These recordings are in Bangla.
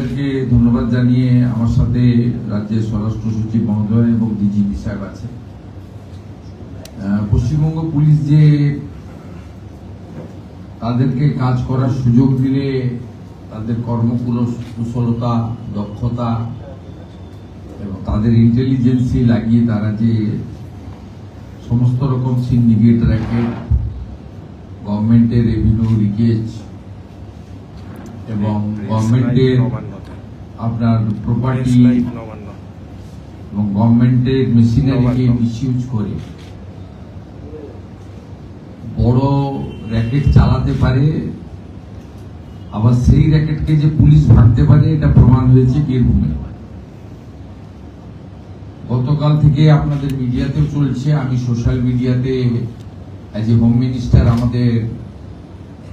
আপনাদেরকে ধন্যবাদ জানিয়ে আমার সাথে রাজ্যের স্বরাষ্ট্র সচিব মহোদয় এবং ডিজিপি সাহেব আছে। পশ্চিমবঙ্গ পুলিশ যে তাদেরকে কাজ করার সুযোগ দিলে তাদের কর্মকুশলতা, দক্ষতা এবং তাদের ইন্টেলিজেন্সি লাগিয়ে তারা যে সমস্ত রকম সিন্ডিকেট র্যাকেট, গভর্নমেন্টের রেভিনিউ লিকেজ এবং গভর্নমেন্টের আপনার প্রপার্টি এবং গভর্নমেন্টের মেশিনারিকে মিসইউজ করে বড় র্যাকেট চালাতে পারে, আবার সেই র্যাকেটকে যে পুলিশ ভাঙতে পারে, এটা প্রমাণ হয়েছে বীরভূমে। গতকাল থেকে আপনাদের মিডিয়াতেও চলছে, আমি সোশ্যাল মিডিয়াতে অ্যাজ এ হোম মিনিস্টার আমাদের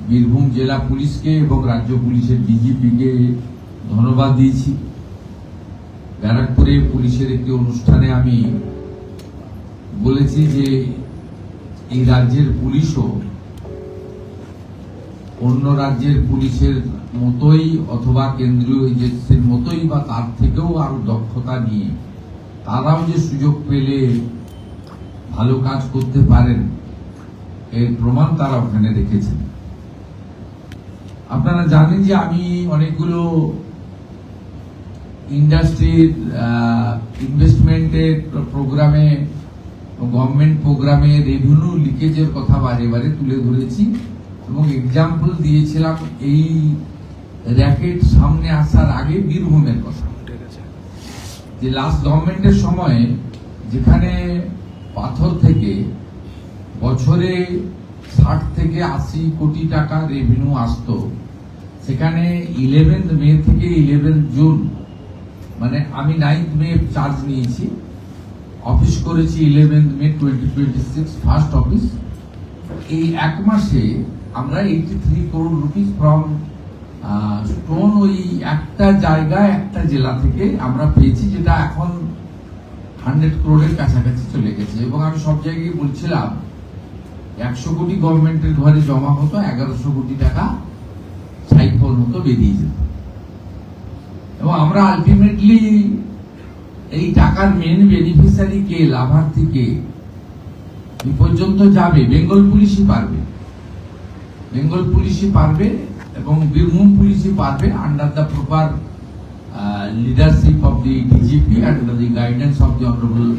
বীরভূম জেলা পুলিশকে এবং রাজ্য পুলিশের ডিজিপিকে ধন্যবাদ দিয়েছি। ব্যারাকপুরে পুলিশের একটি অনুষ্ঠানে আমি বলেছি যে এই রাজ্যের পুলিশও অন্য রাজ্যের পুলিশের মতোই অথবা কেন্দ্রীয় এজেন্সির মতোই বা তার থেকেও আরো দক্ষতা নিয়ে তারাও যে সুযোগ পেলে ভালো কাজ করতে পারেন, এর প্রমাণ তারা ওখানে রেখেছেন। আপনারা জানেন যে আমি অনেকগুলো ইন্ডাস্ট্রির ইনভেস্টমেন্টের প্রোগ্রামে, গভর্নমেন্ট প্রোগ্রামে রেভিনিউ লিকেজের কথা বারে বারে তুলে ধরেছি এবং এক্সাম্পল দিয়েছিলাম এই র্যাকেট সামনে আসার আগে বীরভূমের কথা। যে লাস্ট গভর্নমেন্টের সময় যেখানে পাথর থেকে বছরে 60 থেকে 80 কোটি টাকা রেভিনিউ আসতো, সেখানে 11 মে থেকে 11 জুন, মানে আমি 9 মে চার্জ নিয়েছি, অফিস করেছি 11 মে 2026 ফার্স্ট অফিস। এই এক মাসে আমরা 83 করোড় রুপিস ফ্রম স্টোন ওই একটা জায়গায় একটা জেলা থেকে আমরা পেয়েছি, যেটা এখন 100 করোড়ের কাছাকাছি চলে গেছে। এবং আমি সব জায়গায় বলছিলাম 100 কোটি গভর্নমেন্টের ঘরে জমা হতো, 1100 কোটি টাকা সাইফল হতো, বেরিয়ে যেত। এবং আমরা আলটিমেটলি এই টাকার মেন বেনিফিশিয়ারি কে, লাভার্থী কে, এই পর্যন্ত যাবে বেঙ্গল পুলিশই পারবে, বেঙ্গল পুলিশই পারবে এবং বীরভূম পুলিশই পারবে, under the proper leadership of the DGP and the guidance of the honourable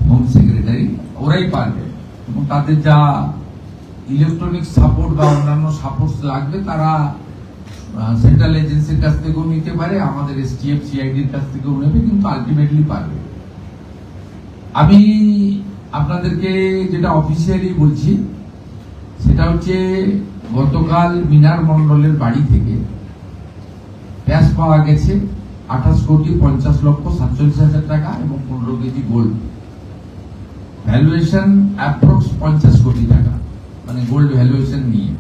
home secretary, ওরাই পারবে। এবং তাদের যা ইলেকট্রনিক সাপোর্ট বা অন্যান্য সাপোর্ট লাগবে তারা সেন্ট্রাল এজেন্সির কাছ থেকেও নিতে পারে, আমাদের এসটিএফ সিআইডির কাছ থেকেও নেবে, কিন্তু আলটিমেটলি পারবে। আমি আপনাদেরকে যেটা অফিসিয়ালি বলছি সেটা হচ্ছে গতকাল মিনার মন্ডলের বাড়ি থেকে ক্যাশ পাওয়া গেছে 28,50,47,000 টাকা এবং 15 কেজি গোল্ড। ভ্যালুয়েশন অ্যাপ্রক্স 50 কোটি টাকা, মানে গোল্ড ভ্যালুয়েশন নিয়ে।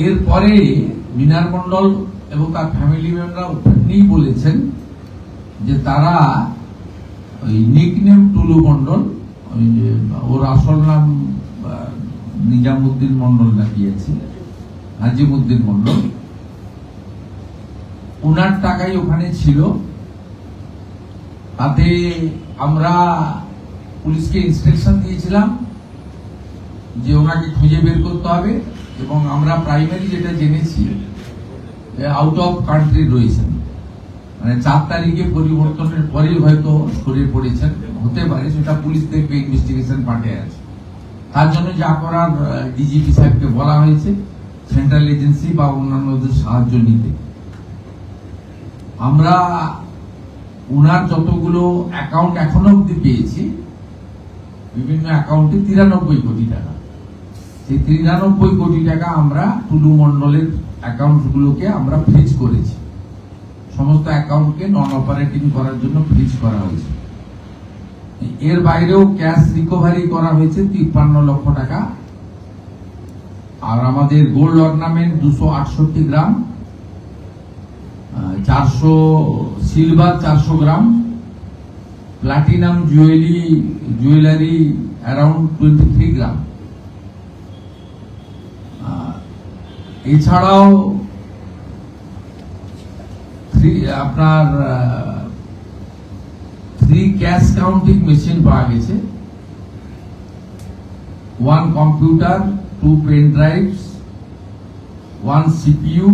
এরপরে মিনার মন্ডল এবং তার ফ্যামিলি মেম্বার ওপেনলি বলেছেন যে তারা ওই নিকনেম টুলু মন্ডল, ওর আসল নাম নিজামুদ্দিন মন্ডল লাগিয়েছে, নাজিমুদ্দিন মন্ডল, ওনার টাকাই ওখানে ছিল। তাতে আমরা পুলিশকে ইনস্ট্রাকশন দিয়েছিলাম যে ওনাকে খুঁজে বের করতে হবে, এবং আমরা প্রাইমারি যেটা জেনেছি আউট অফ কান্ট্রি রয়েছেন, মানে 4 তারিখে পরিবর্তনের পরেই হয়তো সরে পড়েছেন, হতে পারে, সেটা পুলিশ দেখবে, ইনভেস্টিগেশন পার্টে আছে। তার জন্য যা করার ডিজিপি সাহেবকে বলা হয়েছে সেন্ট্রাল এজেন্সি বা অন্যান্যদের সাহায্য নিতে। আমরা ওনার যতগুলো অ্যাকাউন্ট এখনো অব্দি পেয়েছি, বিভিন্ন অ্যাকাউন্টে 93 কোটি টাকা, সেই 93 কোটি টাকা আমরা টুলু মন্ডলের অ্যাকাউন্ট গুলোকে আমরা ফ্রিজ করেছি, সমস্ত অ্যাকাউন্টকে নন অপারেটিং করার জন্য ফ্রিজ করা হয়েছে। এর বাইরেও ক্যাশ রিকভারি করা হয়েছে 53 লক্ষ টাকা। আর আমাদের gold ornament 268 gram, 400 silver 400 gram, platinum jewellery around 23 gram. এছাড়াও আপনার 3 ক্যাশ কাউন্টিং মেশিন পাওয়া গেছে, 1 computer, 2 pen drives, 1 CPU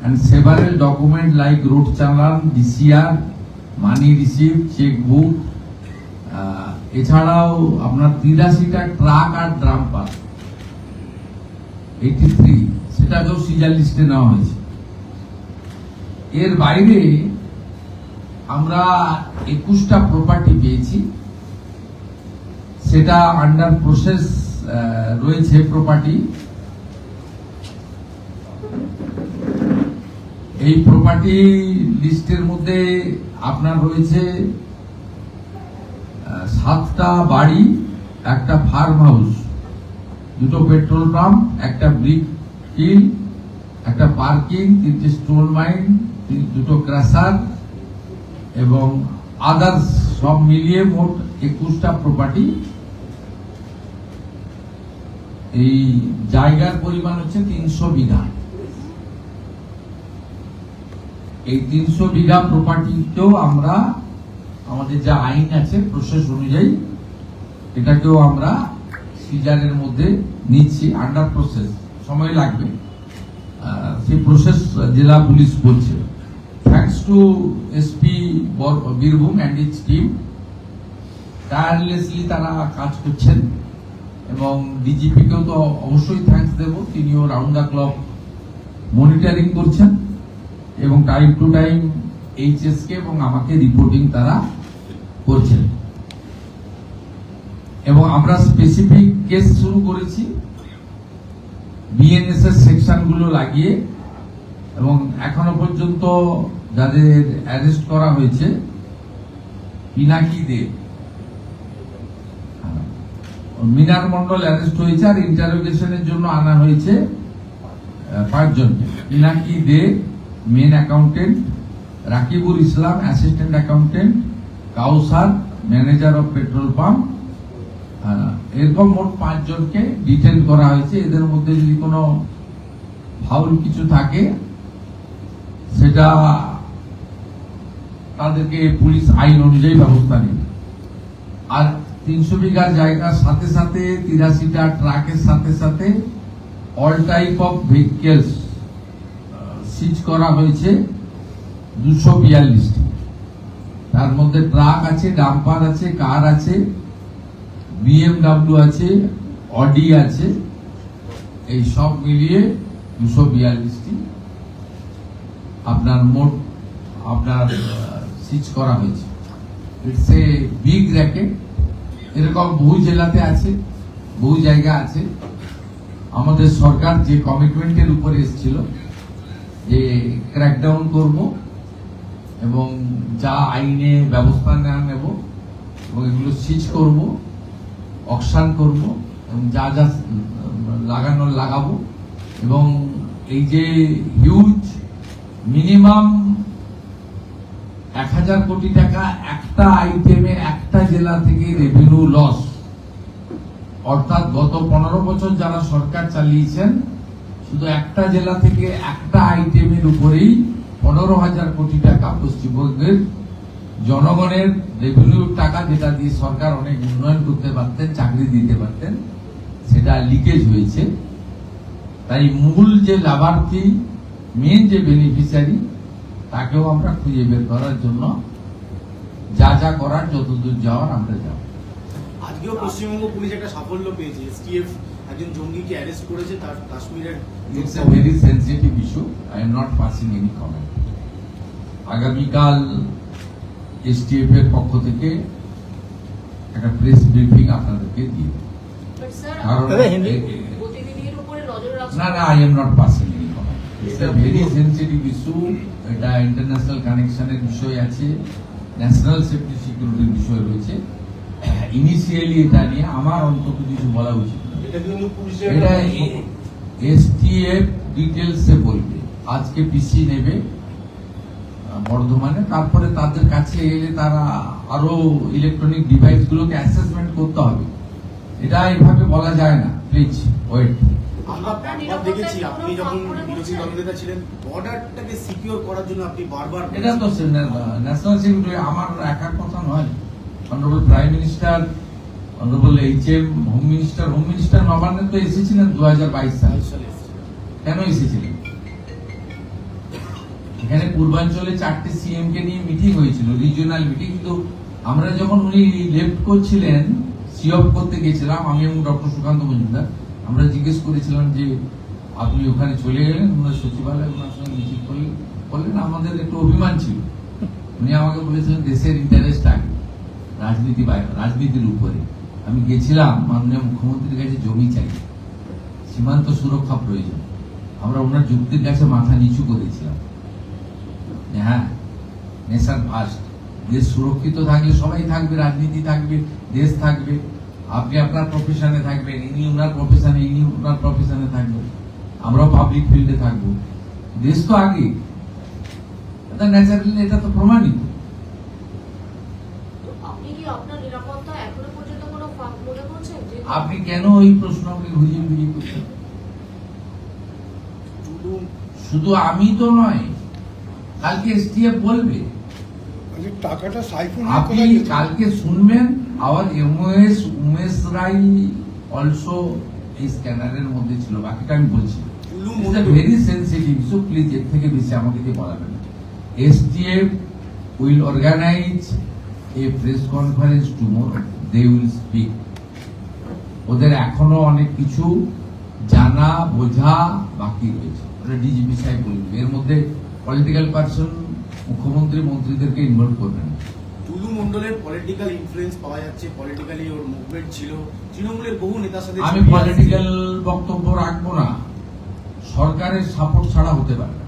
and several documents like road challan, DCR, money received, checkbook, এছাড়াও আপনার 83টা ট্রাক আর ড্রাম্পার 83, সেটাকেও সিজার লিস্টে নেওয়া হয়েছে। এর বাইরে আমরা 21টা প্রপার্টি পেয়েছি, সেটা আন্ডার প্রসেস রয়েছে। প্রপার্টি, এই প্রপার্টি লিস্টের মধ্যে আপনার রয়েছে 7টা বাড়ি, একটা ফার্ম হাউস, 2টো পেট্রোল পাম্প, একটা ব্রিক কিল, একটা পার্কিং, 3টে স্টোন মাইন, 2টো ক্রাসার এবং আদার্স সব মিলিয়ে মোট 21টা প্রপার্টি। এই জায়গার পরিমাণ হচ্ছে 300 বিঘা। এই 300 বিঘা প্রপার্টিতেও আমরা আমাদের যা আইন আছে প্রসেস অনুযায়ী এটাকেও আমরা সিজারের মধ্যে নিচ্ছি, আন্ডার প্রসেস, সময় লাগবে। সেই প্রসেস জেলা পুলিশ বলছে। Thanks to SP Birbhum and it's team, tirelessly তারা কাজ করছেন এবং ডিজিপিকেও তো অবশ্যই থ্যাঙ্কস দেব, তিনিও রাউন্ড দ্য ক্লক মনিটরিং করছেন এবং টাইম টু টাইম এইচএসকে এবং আমাকে রিপোর্টিং তারা করছেন। এবং আমরা স্পেসিফিক কেস শুরু করেছি বিএনএসএস সেকশনগুলো লাগিয়ে, এবং এখনো পর্যন্ত যাদের অ্যারেস্ট করা হয়েছে, পিনাকি দে, মিনার মন্ডল অ্যারেস্ট হয়েছে আর ইন্টারোগেশনের জন্য আনা হয়েছে 5 জনকে। Pinaki De main accountant, Rakibul Islam assistant accountant, Kausar manager of petrol pump, এরকম মোট 5 জনকে ডিটেন করা হয়েছে। এদের মধ্যে যদি কোনো ফাউল কিছু থাকে সেটা তাদেরকে পুলিশ আইন অনুযায়ী ব্যবস্থা নেবে। আর 300 বিঘার জায়গার সাথে সাথে 83টা ট্রাকের সাথে সাথে অল টাইপ অফ ভেহিকেলস সিজ করা হয়েছে 242টি। তার মধ্যে ট্রাক আছে, ডাম্পার আছে, কার আছে, BMW আছে, অডি আছে, এই সব মিলিয়ে 242টি আপনার মোট আপনার সিজ করা হয়েছে। It's a big racket. এরকম বহু জেলাতে আছে, বহু জায়গা আছে। আমাদের সরকার যে কমিটমেন্টের উপরে এসেছিল যে ক্র্যাকডাউন করব এবং যা আইনে ব্যবস্থা নেব এবং এগুলো সিজ করব, অকশন করব এবং যা যা লাগানোর লাগাবো, এবং এই যে হিউজ মিনিমাম 1000 কোটি টাকা একটা আইটেমে একটা জেলা থেকে রেভিনিউ লস, অর্থাৎ গত 15 বছর যারা সরকার চালিয়েছেন শুধু একটা জেলা থেকে একটা আইটেমের উপরেই 15,000 কোটি টাকা পশ্চিমবঙ্গের জনগণের রেভিনিউ টাকা, যেটা দিয়ে সরকার অনেক উন্নয়ন করতে পারতেন, চাকরি দিতে পারতেন, সেটা লিকেজ হয়েছে। তাই মূল যে লাভার্থী, মেন যে বেনিফিশিয়ারি, তাকেও আমরা খুঁজে বের করার জন্য যা যা করার, যতদূর যাওয়ার আমরা যাব। আজকেও পশ্চিমবঙ্গ পুলিশ একটা সাফল্য পেয়েছে, এসটিএফ একজন জঙ্গিকে অ্যারেস্ট করেছে তার কাশ্মীরের। It's a very sensitive issue, I am not passing any comment. আগামীকাল এসটিএফ এর পক্ষ থেকে একটা প্রেস ব্রিফিং আপনাদেরকে দিয়ে দেব। কারণ না না, I am not passing any comment. It's a very sensitive issue. এটা ইন্টারন্যাশনাল কানেকশনের বিষয় আছে, ন্যাশনাল সেফটি সিকিউরিটির বিষয় রয়েছে। ইনিশিয়ালি এটা নিয়ে আমার অন্তত কিছু বলা উচিত না। এটা এসটিএফ ডিটেলসে বলবে। আজকে পিসি নেবে বর্ধমানে, তারপরে তাদের কাছে এলে তারা আরো ইলেকট্রনিক ডিভাইস গুলোকে অ্যাসেসমেন্ট করতে হবে। এটা এইভাবে বলা যায় না, প্লিজ ওয়েট। আমরা বারবার দেখেছি আপনি যখন বিরোধী দলনেতা ছিলেন বর্ডারটাকে সিকিউর করার জন্য আপনি বারবার এটা তো ন্যাশনাল সিকিউরিটি আমার একার কথা নয়। Honourable prime minister, honourable HM, home minister নবান্নে তো এসেছিলেন 2022 সালে। সালে এসেছেন। কেন এসেছিলেন? এখানে পূর্বাঞ্চলে 4টে CM কে নিয়ে মিটিং হয়েছিল, রিজিওনাল মিটিং। কিন্তু আমরা যখন উনি লেফট করছিলেন, সিঅফ করতে গেছিলাম আমি এবং ডক্টর সুকান্ত মজুমদার, আমরা জিজ্ঞেস করেছিলাম যে আপনি ওখানে চলে গেলেন, ওনার সচিবালয় ওনার সঙ্গে মিটিং করলেন। আমাদের একটু অভিমান ছিল। উনি আমাকে বলেছিলেন দেশের ইন্টারেস্ট আগে, রাজনীতির উপরে। আমি গেছিলাম মাননীয় মুখ্যমন্ত্রীর কাছে জমি চাই, সীমান্ত সুরক্ষা প্রয়োজন। আমরা ওনার যুক্তির কাছে মাথা নিচু করেছিলাম। হ্যাঁ, নেশন ফার্স্ট, দেশ সুরক্ষিত থাকলে সবাই থাকবে, রাজনীতি থাকবে, দেশ থাকবে। আপনি আপনার প্রফেশনে থাকবেন, ইনি ওনার প্রফেশনে, ইনি ওনার প্রফেশনে থাকবেন, আমরাও পাবলিক ফিল্ডে থাকবো। দেশ তো আগে, এটা ন্যাচারালি, এটা তো প্রমাণিত। আপনি কেন ওই প্রশ্ন আমাকে ঘুরিয়ে ঘুরিয়ে করছেন? শুধু আমি তো নয়, কালকে STF বলবে, টাকাটা সাইফুল আপনি কালকে শুনবেন। আওয়ার MOS উমেশ রাই অলসো এই স্ক্যানারের মধ্যে ছিল, বাকিটা আমি বলছি। ভেরি সেন্সিটিভ ইস্যু, প্লিজ এর থেকে বেশি আমাকে দিয়ে বলাবেন না। STF will organize a press conference tomorrow. They will speak. ওদের এখনো অনেক কিছু জানা বোঝা বাকি রয়েছে, ওটা DGP সাহেব বলবে। এর মধ্যে পলিটিক্যাল পার্সন, মুখ্যমন্ত্রী, মন্ত্রীদেরকে ইনভলভ করবেন। টুলু মন্ডলের পলিটিক্যাল ইনফ্লুয়েন্স পাওয়া যাচ্ছে, পলিটিক্যালি ওর মুভমেন্ট ছিল, তৃণমূলের বহু নেতার সাথে। আমি পলিটিক্যাল বক্তব্য রাখবো না, সরকারের সাপোর্ট ছাড়া হতে পারে না।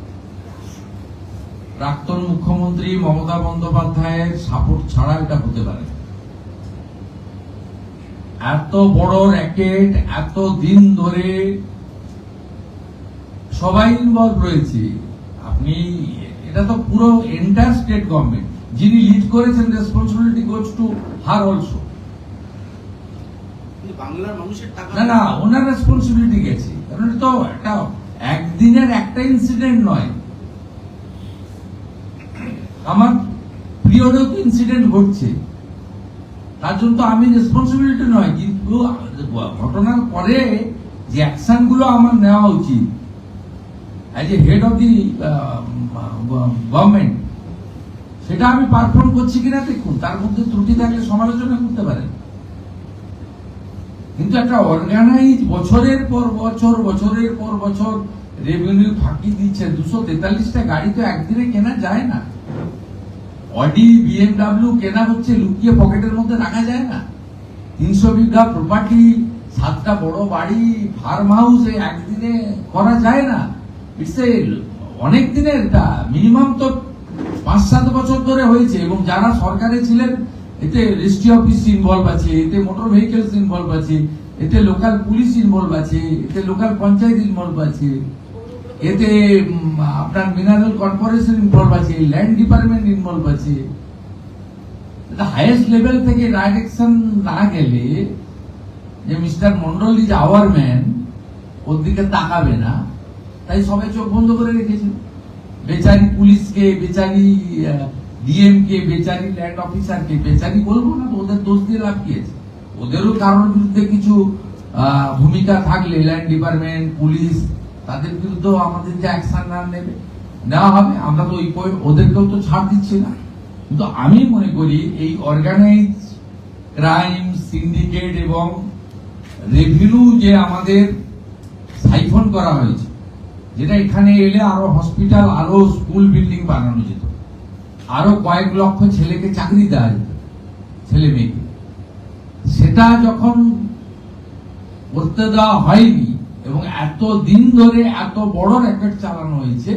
প্রাক্তন মুখ্যমন্ত্রী মমতা বন্দ্যোপাধ্যায়ের সাপোর্ট ছাড়া এটা হতে পারে না। এত বড় র্যাকেট, এত দিন ধরে সবাই ইনভলভ রয়েছে। আপনি এটা তো পুরো এন্টায়ার স্টেট গভর্নমেন্ট, যিনি লিড করেছেন, responsibility goes to her also. বাংলার মানুষের টাকা না, ওনার রেসপন্সিবিলিটি গেছে, কারণ এটা তো একটা একদিনের একটা ইনসিডেন্ট নয়। আমার পিরিয়ডেও তো ইনসিডেন্ট ঘটছে, তার জন্য তো আমি রেসপন্সিবিলিটি নয়। কিন্তু ঘটনার পরে যে অ্যাকশন গুলো আমার নেওয়া উচিত as a head of the government, সেটা আমি পারফর্ম করছি কিনা দেখুন। তার মধ্যে ত্রুটি থাকলে সমালোচনা করতে পারেন, কিন্তু একটা অর্গানাইজ বছরের পর বছর রেভিনিউ ফাঁকি দিচ্ছে। 243টা গাড়ি তো একদিনে কেনা যায় না। অডি, BMW কেনা হচ্ছে, লুকিয়ে পকেটের মধ্যে রাখা যায় না। 300 বিঘা প্রপার্টি, 7টা বড় বাড়ি, ফার্ম হাউস একদিনে করা যায় না। ইটস এ অনেক দিনের, এটা মিনিমাম তো 5-7 বছর ধরে হয়েছে। এবং যারা সরকারে ছিলেন, এতে রেজিস্ট্রি অফিস ইনভলভ আছে, এতে মোটর ভেহিকলস ইনভলভ আছে, এতে লোকাল পুলিশ ইনভলভ আছে, এতে লোকাল পঞ্চায়েত ইনভলভ আছে, এতে আপনার মিনারেল কর্পোরেশন ইনভলভ আছে, ল্যান্ড ডিপার্টমেন্ট ইনভলভ আছে। হাইয়েস্ট লেভেল থেকে ডাইরেকশন না গেলে যে mister Mondal is our man, ওর দিকে তাকাবে না, তাই সবাই চোখ বন্ধ করে রেখেছে। বেচারি পুলিশকে, বেচারি DM কে, বেচারি ল্যান্ড অফিসারকে, বেচারি বলবো না, ওদের দোষ দিয়ে লাভ কি আছে? ওদেরও কারোর বিরুদ্ধে কিছু ভূমিকা থাকলে ল্যান্ড ডিপার্টমেন্ট, পুলিশ, তাদের বিরুদ্ধেও আমাদের যে অ্যাকশন নেওয়া হবে। আমরা তো ওদেরকেও তো ছাড় দিচ্ছি না। কিন্তু আমি মনে করি এই অর্গানাইজ ক্রাইম সিন্ডিকেট এবং রেভিনিউ যে আমাদের সাইফন করা হয়েছে, যেটা এখানে এলে আরো হসপিটাল, আরো স্কুল বিল্ডিং বানানো যেত, আরো কয়েক লক্ষ ছেলেকে চাকরি দেওয়া যেত, ছেলে মেয়েকে। সেটা যখন করতে দেওয়া হয়নি এবং এত দিন ধরে এত বড় র্যাকেট চালানো হয়েছে,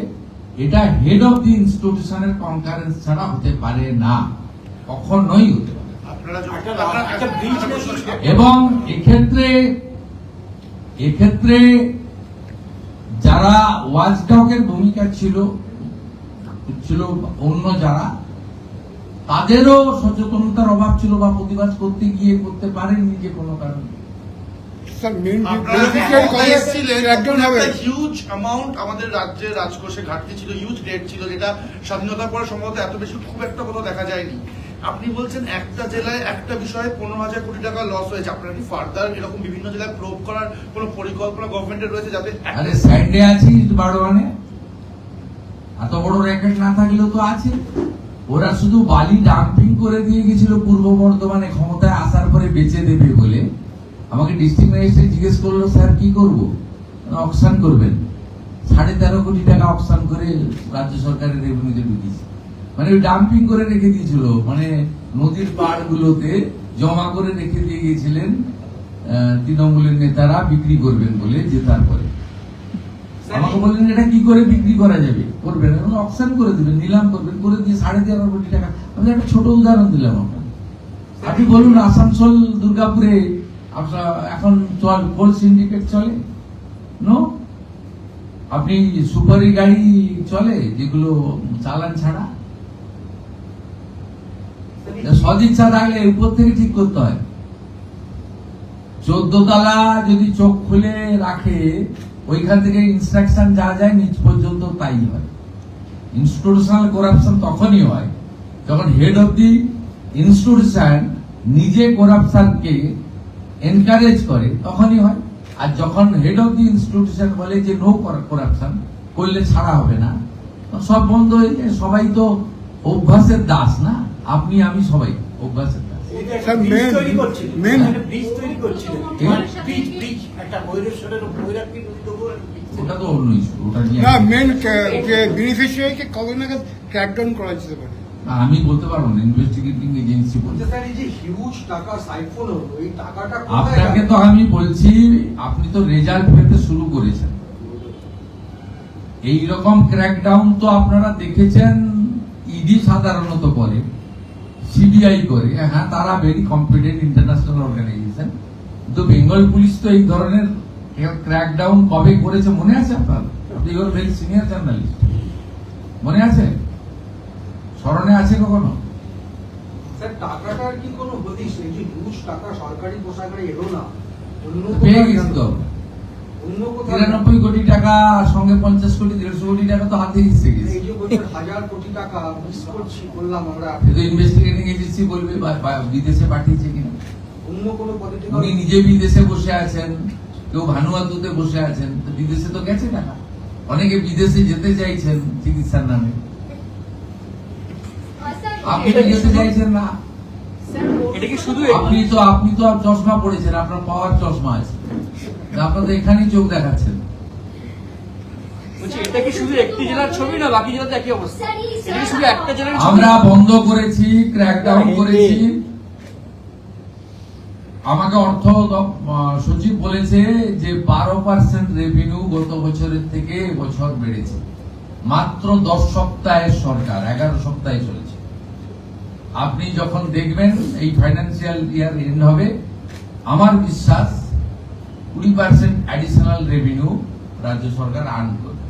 এটা হেড অফ দি ইনস্টিটিউশনের কনকারেন্স ছাড়া হতে পারে না, কখনোই হতে পারে। এবং এক্ষেত্রে যারা ওয়াচডগের ভূমিকা ছিল অন্য যারা, তাদেরও সচেতনতার অভাব ছিল বা প্রতিবাদ করতে গিয়ে করতে পারেননি যে কোনো কারণে। স্যার মেন আপনারা বেনিফিশিয়ারি কবে এসেছিলেন, একজন হবে একটা হিউজ অ্যামাউন্ট আমাদের রাজ্যের রাজকোষে ঘাটতি ছিল, হিউজ ডেট ছিল, যেটা স্বাধীনতার পরে সম্ভবত এত বেশি খুব একটা কোথাও দেখা যায়নি। আপনি বলছেন একটা জেলায় একটা বিষয়ে 15,000 কোটি টাকা লস হয়েছে, আপনারা কি ফার্দার এরকম বিভিন্ন জেলায় প্রোব করার কোনো পরিকল্পনা গভর্নমেন্টের রয়েছে যাতে আরে সাইডে আছি বারোয়ানে, এত বড় র্যাকেট না থাকলেও তো আছে। ওরা শুধু বালি ডাম্পিং করে দিয়ে গেছিল পূর্ব বর্ধমানে ক্ষমতায় আসার পরে বেচে দেবে বলে। আমাকে ডিস্ট্রিক্ট ম্যাজিস্ট্রেট জিজ্ঞেস করলো, স্যার কি করব? অকশন করবেন। 13.5 কোটি টাকা অকশন করে রাজ্য সরকারের রেভিনিউতে ঢুকিয়েছে। মানে ওই ডাম্পিং করে রেখে দিয়েছিল, মানে নদীর পাড় গুলোতে জমা করে রেখে দিয়ে গিয়েছিলেন তৃণমূলের নেতারা বিক্রি করবেন বলে জেতার পরে। আমাকে বললেন এটা কি করে বিক্রি করা যাবে, করবেন অকশন করে দিবেন, নিলাম করবেন, করে দিয়ে 13.5 কোটি টাকা। আমি একটা ছোট উদাহরণ দিলাম আপনাকে। আপনি বলুন আসানসোল দুর্গাপুরে এখন কোল সিন্ডিকেট চলে? নো। আপনি সুপারি গাড়ি চলে যেগুলো চালান ছাড়া? সদিচ্ছা থাকলে উপর থেকে ঠিক করতে হয়। 14 তলা যদি চোখ খুলে রাখে, ওইখান থেকে ইনস্ট্রাকশন যা যায় নিচ পর্যন্ত তাই হয়। ইনস্টিটিউশনাল করাপশন তখনই হয় যখন হেড অফ দি ইনস্টিটিউশন নিজে করাপশনকে এনকারেজ করে, তখনই হয়। আর যখন হেড অফ দি ইনস্টিটিউশন বলে যে নো করাপশন, করলে ছাড়া হবে না, সব বন্ধ হয়ে যায়। সবাই তো অভ্যাসের দাস না, আপনি আমি সবাই অভ্যাসের দাস। স্যার মেন ওটা তো অন্য ইস্যু, ওটা নিয়ে না মেন যে বেনিফিশিয়ারিকে কবে নাগাদ ক্র্যাকডাউন করা যেতে পারে? আমি বলতে পারবো না, ইনভেস্টিগেটিং এজেন্সি বলতে। আপনাকে তো আমি বলছি, আপনি তো রেজাল্ট পেতে শুরু করেছেন। এই রকম ক্র্যাকডাউন তো আপনারা দেখেছেন, ইডি সাধারণত করে, সিবিআই করে। হ্যাঁ, তারা ভেরি কম্পিটেন্ট ইন্টারন্যাশনাল অর্গানাইজেশন। কিন্তু বেঙ্গল পুলিশ তো এই ধরনের ক্র্যাকডাউন কবে করেছে মনে আছে আপনার? আপনি ইউর ভেরি সিনিয়র জার্নালিস্ট, মনে আছে? স্মরণে আছে কখনো? স্যার টাকাটার কি কোনো হদিশ নেই? যে ঘুষ টাকা সরকারি পোশাকারে এলো না, অন্য পেয়ে গেছি তো। অন্য কোথাও 93 কোটি টাকা, সঙ্গে 50 কোটি 150 কোটি টাকা তো হাতে এসে গেছে। এই যে বছর 1000 কোটি টাকা মিস করলাম আমরা, কিন্তু ইনভেস্টিগেটিং এজেন্সি বলবে বা বিদেশে পাঠিয়েছে কিনা। অন্য কোনো পদ্ধতি উনি নিজে বিদেশে বসে আছেন, কেউ ভানুয়াতুতে বসে আছেন, তো বিদেশে তো গেছে টাকা। অনেকে বিদেশে যেতে চাইছেন চিকিৎসার নামে, আপনি তো যেতে চাইছেন না। এটা কি শুধু আপনি তো চশমা পড়েছেন, আপনার পাওয়ার চশমা আছে, আপনার তো এখানেই চোখ দেখাচ্ছেন। এটা কি শুধু একটি জেলার ছবি না বাকি জেলাতে একই অবস্থা? এটা কি শুধু একটা জেলার ছবি? আমরা বন্ধ করেছি, ক্র্যাকডাউন করেছি। আমাকে অর্থ সচিব বলেছে যে 12% রেভিনিউ গত বছরের থেকে বছর বেড়েছে। মাত্র 10 সপ্তাহের সরকার, 11 সপ্তাহে চলেছে। আপনি যখন দেখবেন এই ফাইন্যান্সিয়াল ইয়ার এন্ড হবে, আমার বিশ্বাস 20% অ্যাডিশনাল রেভিনিউ রাজ্য সরকার আর্ন করবে।